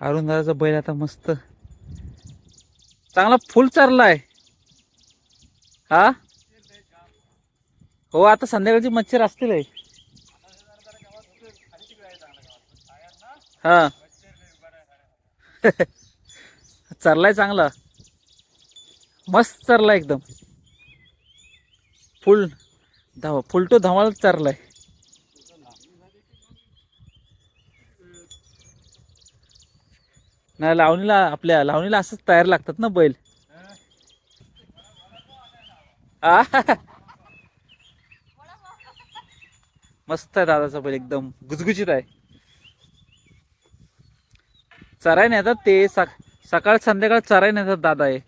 अरुण दादाचा बैल आता मस्त चांगला फुल चरलाय. हा हो आता संध्याकाळची मच्छर असतील आहे. हा चरलाय चांगला मस्त चरलाय एकदम फुल फुल टू धमाल चरलाय. नाही लावणीला आपल्या लावणीला असंच तयार लागतात ना बैल. आ मस्त आहे दादाचा बैल एकदम गुजगुजीत आहे. चराय नेतात ते सकाळ संध्याकाळ चराय नेतात दादा आहे.